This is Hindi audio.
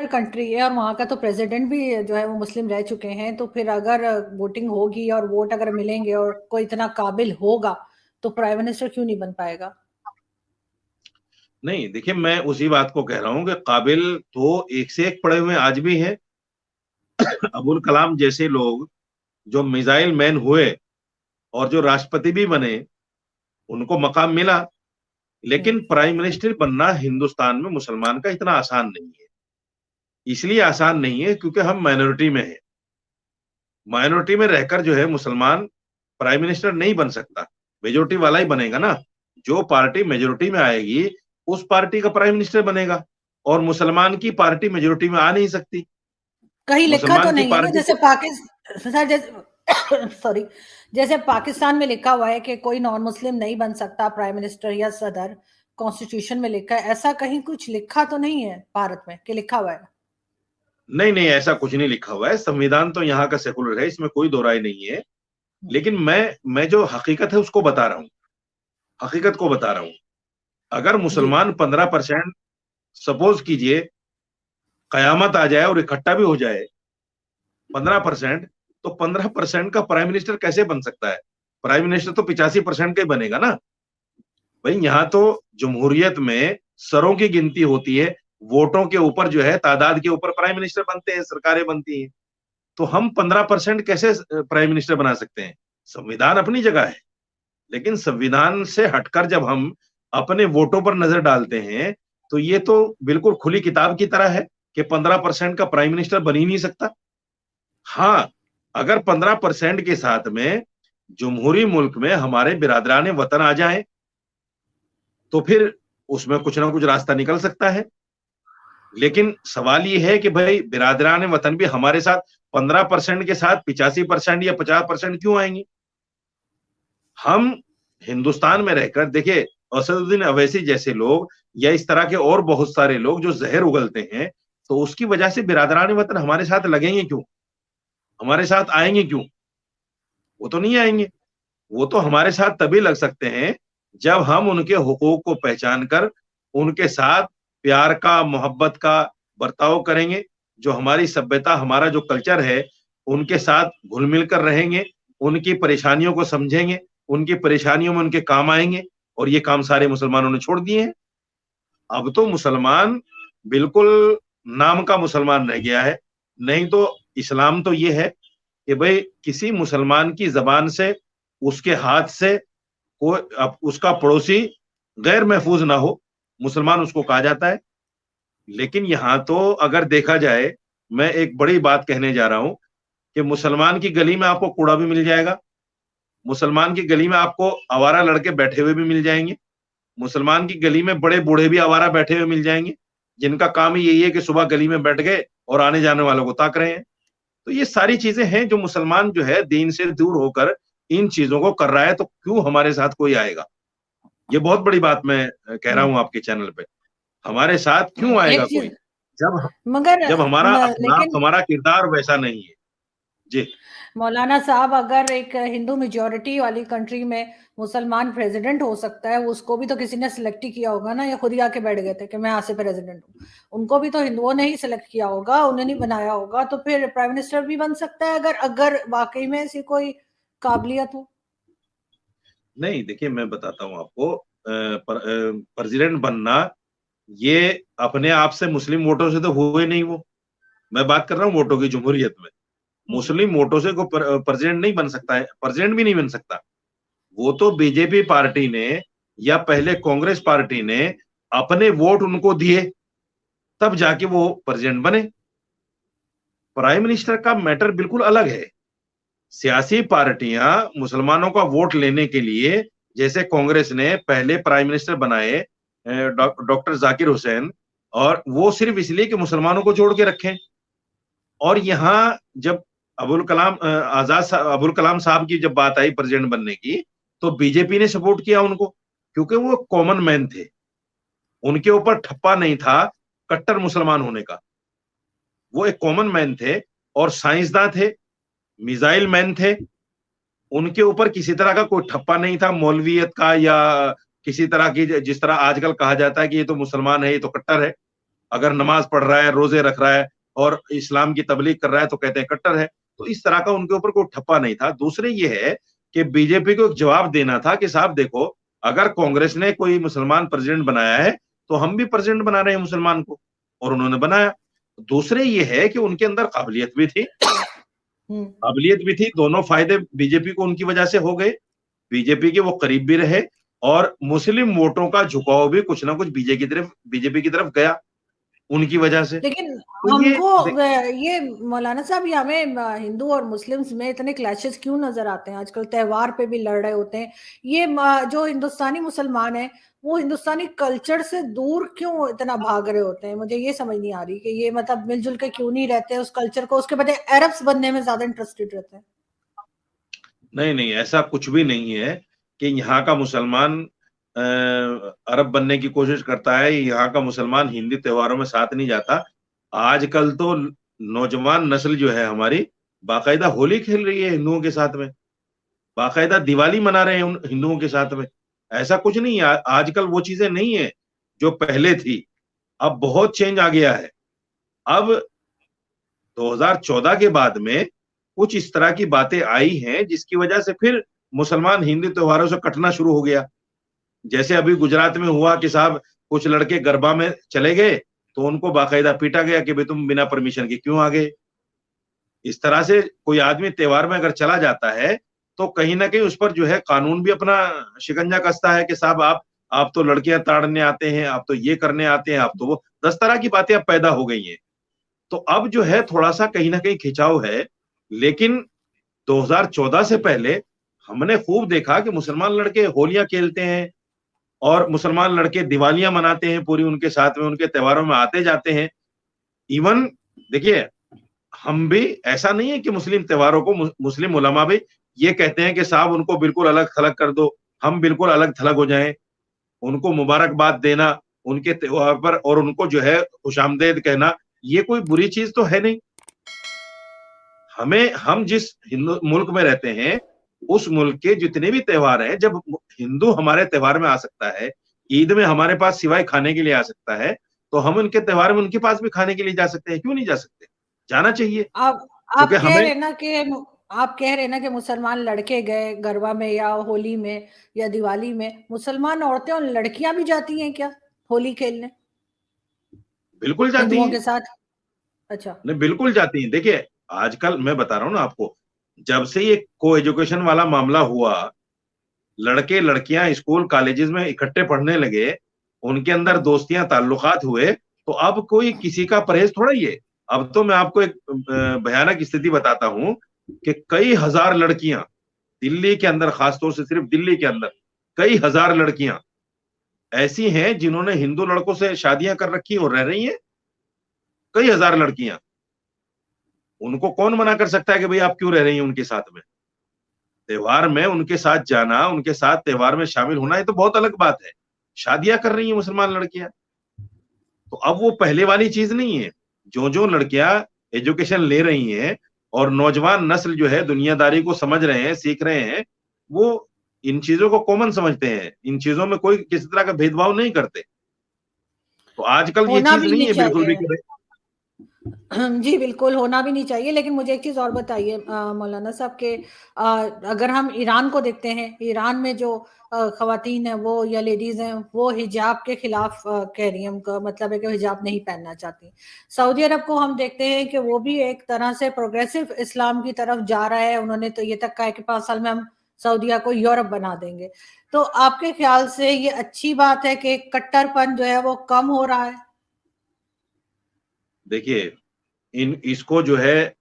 कंट्री है और वहाँ का तो प्रेसिडेंट भी जो है वो मुस्लिम रह चुके हैं, तो फिर अगर वोटिंग होगी और वोट अगर मिलेंगे और कोई इतना काबिल होगा तो प्राइम मिनिस्टर क्यों नहीं बन पाएगा? नहीं, देखिए, मैं उसी बात को कह रहा हूँ कि काबिल तो एक से एक पड़े हुए आज भी हैं। अबुल कलाम जैसे लोग जो मिसाइल मैन हुए और जो राष्ट्रपति भी बने, उनको मकाम मिला। हम्म। लेकिन प्राइम मिनिस्टर बनना हिंदुस्तान में मुसलमान का इतना आसान नहीं है। इसलिए आसान नहीं है क्योंकि हम माइनॉरिटी में हैं। माइनॉरिटी में रहकर जो है मुसलमान प्राइम मिनिस्टर नहीं बन सकता। मेजोरिटी वाला ही बनेगा ना। जो पार्टी मेजोरिटी में आएगी उस पार्टी का प्राइम मिनिस्टर बनेगा। और मुसलमान की पार्टी मेजोरिटी में आ नहीं सकती। कहीं लिखा तो मुसलमान की नहीं है ना, पार्टी जैसे को पाकिस्तान सर, जैसे सॉरी, जैसे पाकिस्तान में लिखा हुआ है कि कोई नॉन मुस्लिम नहीं बन सकता प्राइम मिनिस्टर या सदर, कॉन्स्टिट्यूशन में लिखा है। ऐसा कहीं कुछ लिखा तो नहीं है भारत में कि लिखा हुआ है? नहीं, नहीं, ऐसा कुछ नहीं लिखा हुआ है। संविधान तो यहाँ का सेकुलर है, इसमें कोई दो राय नहीं है। लेकिन मैं जो हकीकत है उसको बता रहा हूँ। हकीकत को बता रहा हूँ। अगर जी। मुसलमान 15%, सपोज कीजिए, कयामत आ जाए और इकट्ठा भी हो जाए 15%, तो 15% का प्राइम मिनिस्टर कैसे बन सकता है? प्राइम मिनिस्टर तो 85% का ही बनेगा ना। भाई, यहाँ तो जमहूरियत में सरों की गिनती होती है। वोटों के ऊपर जो है, तादाद के ऊपर प्राइम मिनिस्टर बनते हैं, सरकारें बनती हैं। तो हम 15% कैसे प्राइम मिनिस्टर बना सकते हैं? संविधान अपनी जगह है। लेकिन संविधान से हटकर जब हम अपने वोटों पर नजर डालते हैं, तो ये तो बिल्कुल खुली किताब की तरह है कि 15% का प्राइम मिनिस्टर बन ही नहीं सकता। हाँ, अगर 15% के साथ में जमहूरी मुल्क में हमारे बिरादरान वतन आ जाएं, तो फिर उसमें कुछ ना कुछ रास्ता निकल सकता है। लेकिन सवाल ये है कि भाई, बिरादरान वतन भी हमारे साथ 15% के साथ 85% या 50% क्यों आएंगे? हम हिंदुस्तान में रहकर देखिए, असदुद्दीन अवैसी जैसे लोग या इस तरह के और बहुत सारे लोग जो जहर उगलते हैं, तो उसकी वजह से बिरादरान वतन हमारे साथ लगेंगे क्यों? हमारे साथ आएंगे क्यों? वो तो नहीं आएंगे। वो तो हमारे साथ तभी लग सकते हैं जब हम उनके हुकूक को पहचान कर उनके साथ प्यार का, मोहब्बत का बर्ताव करेंगे। जो हमारी सभ्यता, हमारा जो कल्चर है, उनके साथ घुल मिल कर रहेंगे। उनकी परेशानियों को समझेंगे। उनकी परेशानियों में उनके काम आएंगे। और ये काम सारे मुसलमानों ने छोड़ दिए हैं। अब तो मुसलमान बिल्कुल नाम का मुसलमान रह गया है। नहीं तो इस्लाम तो ये है कि भाई, किसी मुसलमान की जबान से, उसके हाथ से कोई उसका पड़ोसी गैर महफूज ना हो, मुसलमान उसको कहा जाता है। लेकिन यहां तो अगर देखा जाए, मैं एक बड़ी बात कहने जा रहा हूं कि मुसलमान की गली में आपको कूड़ा भी मिल जाएगा। मुसलमान की गली में आपको आवारा लड़के बैठे हुए भी मिल जाएंगे। मुसलमान की गली में बड़े बूढ़े भी आवारा बैठे हुए मिल जाएंगे, जिनका काम ही यही है कि सुबह गली में बैठ गए और आने जाने वालों को ताक रहे हैं। तो ये सारी चीजें हैं जो मुसलमान जो है दीन से दूर होकर इन चीजों को कर रहा है, तो क्यों हमारे साथ कोई आएगा? ये बहुत बड़ी बात मैं कह रहा हम्म। हूं आपके चैनल पे। हमारे साथ क्यों आएगा एक कोई? चीज जब मगर जब हमारा अखलाक, लेकिन हमारा किरदार वैसा नहीं है। जी। मौलाना साहब, अगर एक हिंदू मेजोरिटी वाली कंट्री में मुसलमान प्रेसिडेंट हो सकता है, उसको भी तो किसी ने सिलेक्ट ही किया होगा ना, या खुद ही आके बैठ गए थे कि मैं यहाँ से प्रेसिडेंट हूँ? उनको भी तो हिंदुओं ने ही सिलेक्ट किया होगा, उन्हें नहीं बनाया होगा। तो फिर प्राइम मिनिस्टर भी बन सकता है अगर अगर वाकई में ऐसी कोई काबिलियत हो। नहीं, देखिए, मैं बताता हूँ आपको। प्रेसिडेंट बनना ये अपने आप से मुस्लिम वोटों से तो हुए नहीं वो। मैं बात कर रहा हूँ वोटों की, जमहूरियत में हम्म। मुस्लिम वोटों से को प्रेसिडेंट नहीं बन सकता है। प्रेसिडेंट भी नहीं बन सकता। वो तो बीजेपी पार्टी ने या पहले कांग्रेस पार्टी ने अपने वोट उनको दिए, तब जाके वो प्रेसिडेंट बने। प्राइम मिनिस्टर का मैटर बिल्कुल अलग है। सियासी पार्टियां मुसलमानों का वोट लेने के लिए, जैसे कांग्रेस ने पहले प्राइम मिनिस्टर बनाए डॉक्टर जाकिर हुसैन, और वो सिर्फ इसलिए कि मुसलमानों को जोड़ के रखें। और यहाँ जब अबुल कलाम साहब की जब बात आई प्रेसिडेंट बनने की, तो बीजेपी ने सपोर्ट किया उनको, क्योंकि वो कॉमन मैन थे। उनके ऊपर ठप्पा नहीं था कट्टर मुसलमान होने का। वो एक कॉमन मैन थे और साइंसदान थे, मिसाइल मैन थे। उनके ऊपर किसी तरह का कोई ठप्पा नहीं था मौलवियत का, या किसी तरह की, जिस तरह आजकल कहा जाता है कि ये तो मुसलमान है, ये तो कट्टर है। अगर नमाज पढ़ रहा है, रोजे रख रहा है और इस्लाम की तबलीग कर रहा है तो कहते हैं कट्टर है। तो इस तरह का उनके ऊपर कोई ठप्पा नहीं था। दूसरे ये है कि बीजेपी को एक जवाब देना था कि साहब देखो, अगर कांग्रेस ने कोई मुसलमान प्रेसिडेंट बनाया है तो हम भी प्रेसिडेंट बना रहे हैं मुसलमान को, और उन्होंने बनाया। दूसरे ये है कि उनके अंदर काबिलियत भी थी, काबिलियत भी थी, दोनों फायदे बीजेपी को उनकी वजह से हो गए। बीजेपी के वो करीब भी रहे और मुस्लिम वोटों का झुकाव भी कुछ ना कुछ बीजेपी की तरफ गया उनकी वजह से। लेकिन तो हमको ये मौलाना साहब, ये हमें हिंदू और मुस्लिम्स में इतने क्लैशेस क्यों नजर आते हैं? आजकल त्योहार पे भी लड़ रहे होते हैं। ये जो हिंदुस्तानी मुसलमान है वो हिंदुस्तानी कल्चर से दूर क्यों इतना भाग रहे होते हैं? मुझे ये समझ नहीं आ रही कि ये मतलब मिलजुल के क्यों नहीं रहते उस कल्चर को, उसके बजाय अरब्स बनने में ज्यादा इंटरेस्टेड रहते हैं। नहीं नहीं, ऐसा कुछ भी नहीं है कि यहाँ का मुसलमान अरब बनने की कोशिश करता है, यहाँ का मुसलमान हिंदी त्योहारों में साथ नहीं जाता। आजकल तो नौजवान नस्ल जो है हमारी बाकायदा होली खेल रही है हिंदुओं के साथ में, बाकायदा दिवाली मना रहे हैं उन हिंदुओं के साथ में। ऐसा कुछ नहीं है, आजकल वो चीजें नहीं है जो पहले थी। अब बहुत चेंज आ गया है। अब 2014 के बाद में कुछ इस तरह की बातें आई हैं जिसकी वजह से फिर मुसलमान हिंदू त्योहारों से कटना शुरू हो गया। जैसे अभी गुजरात में हुआ कि साहब कुछ लड़के गरबा में चले गए तो उनको बाकायदा पीटा गया कि भाई तुम बिना परमिशन के क्यों आ गए। इस तरह से कोई आदमी त्योहार में अगर चला जाता है तो कहीं ना कहीं उस पर जो है कानून भी अपना शिकंजा कसता है कि साहब आप तो लड़कियां ताड़ने आते हैं, आप तो ये करने आते हैं, आप तो वो 10 तरह की बातें अब पैदा हो गई हैं। तो अब जो है थोड़ा सा कहीं ना कहीं खिंचाव है। लेकिन 2014 से पहले हमने खूब देखा कि मुसलमान लड़के होलियां खेलते हैं और मुसलमान लड़के दिवालियां मनाते हैं पूरी उनके साथ में, उनके त्योहारों में आते जाते हैं। इवन देखिए, हम भी, ऐसा नहीं है कि मुस्लिम त्योहारों को मुस्लिम उलमा भी ये कहते हैं कि साहब उनको बिल्कुल अलग थलग कर दो, हम बिल्कुल अलग थलग हो जाएं। उनको मुबारकबाद देना उनके त्योहार पर और उनको जो है खुशामदेद कहना, ये कोई बुरी चीज तो है नहीं। हम जिस हिंदू मुल्क में रहते हैं उस मुल्क के जितने भी त्योहार हैं, जब हिंदू हमारे त्योहार में आ सकता है, ईद में हमारे पास सिवाय खाने के लिए आ सकता है, तो हम उनके त्योहार में उनके पास भी खाने के लिए जा सकते हैं। क्यों नहीं जा सकते? जाना चाहिए। आप क्योंकि आप कह हमें, रहे ना कि आप कह रहे ना कि मुसलमान लड़के गए गरबा में या होली में या दिवाली में, मुसलमान औरतें और लड़कियां भी जाती हैं क्या होली खेलने बिल्कुल जाती हिंदुओं हैं। के साथ? अच्छा। नहीं, बिल्कुल जाती हैं। देखिए, आजकल मैं बता रहा हूँ ना आपको, जब से ये को एजुकेशन वाला मामला हुआ, लड़के लड़कियां स्कूल कॉलेजेस में इकट्ठे पढ़ने लगे, उनके अंदर हम्म। दोस्तियां ताल्लुकात हुए, तो अब कोई किसी का परहेज थोड़ा ही है। अब तो मैं आपको एक भयानक स्थिति बताता हूँ कि कई हजार लड़कियां दिल्ली के अंदर, खासतौर से सिर्फ दिल्ली के अंदर कई हजार लड़कियां ऐसी हैं जिन्होंने हिंदू लड़कों से शादियां कर रखी और रह रही हैं। कई हजार लड़कियां, उनको कौन मना कर सकता है कि भाई आप क्यों रह रही हैं उनके साथ में? त्योहार में उनके साथ जाना, उनके साथ त्योहार में शामिल होना, ये तो बहुत अलग बात है। शादियां कर रही हैं मुसलमान लड़कियां, तो अब वो पहले वाली चीज नहीं है। जो जो लड़कियां एजुकेशन ले रही हैं और नौजवान नस्ल जो है दुनियादारी को समझ रहे हैं, सीख रहे हैं, वो इन चीजों को कॉमन समझते हैं, इन चीजों में कोई किसी तरह का भेदभाव नहीं करते। तो आजकल ये होना चीज भी नहीं नहीं है बिल्कुल भी चाहिए। कि जी बिल्कुल, होना भी नहीं चाहिए। लेकिन मुझे एक चीज और बताइए मौलाना साहब के, अगर हम ईरान को देखते हैं, ईरान में जो खवातीन है वो या लेडीज हैं वो हिजाब के खिलाफ कह रही हैं, उनका मतलब है कि हिजाब नहीं पहनना चाहती। सऊदी अरब को हम देखते हैं कि वो भी एक तरह से प्रोग्रेसिव इस्लाम की तरफ जा रहा है। उन्होंने तो ये तक कहा है कि 5 साल में हम सऊदीया को यूरोप बना देंगे। तो आपके ख्याल से ये अच्छी बात है कि कट्टरपन जो है वो कम हो रहा है? देखिए, इन इसको जो है